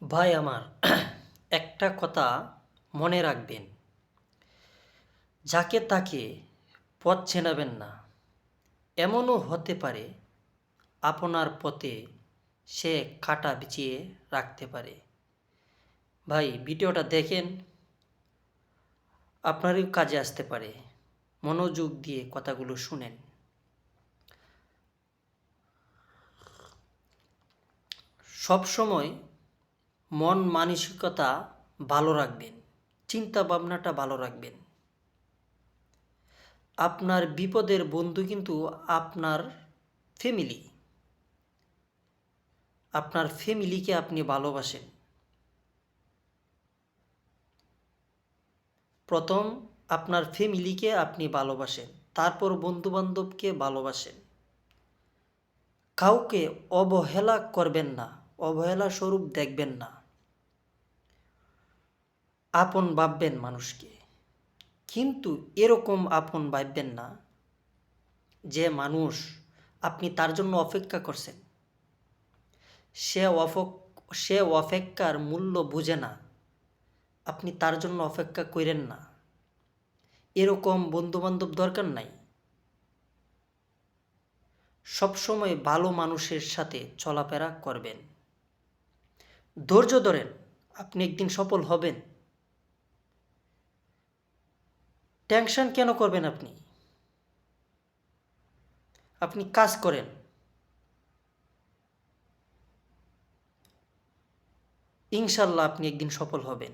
ভাই আমার একটা কথা মনে রাখবেন, যাকে তাকে পথ চেনাবেন না। এমনও হতে পারে আপনার পথে সে কাঁটা বিছিয়ে রাখতে পারে। ভাই ভিডিওটা দেখেন, আপনারই কাজে আসতে পারে। মনোযোগ দিয়ে কথাগুলো শুনেন। সবসময় মন মানসিকতা ভালো রাখবেন, চিন্তা ভাবনাটা ভালো রাখবেন। আপনার বিপদের বন্ধু কিন্তু আপনার ফ্যামিলি। আপনার ফ্যামিলিকে আপনি ভালোবাসেন। প্রথম আপনার ফ্যামিলিকে আপনি ভালোবাসেন, তারপর বন্ধুবান্ধবকে ভালোবাসেন। কাউকে অবহেলা করবেন না, অবহেলা স্বরূপ দেখবেন না। আপন ভাববেন মানুষকে, কিন্তু এরকম আপন ভাববেন না যে মানুষ আপনি তার জন্য অপেক্ষা করছেন, সে অপেক্ষার মূল্য বুঝে না। আপনি তার জন্য অপেক্ষা করেন না। এরকম বন্ধুবান্ধব দরকার নাই। সবসময় ভালো মানুষের সাথে চলাফেরা করবেন। ধৈর্য ধরেন, আপনি একদিন সফল হবেন। টেনশন কেন করবেন? আপনি কাজ করেন, ইনশাল্লাহ আপনি একদিন সফল হবেন।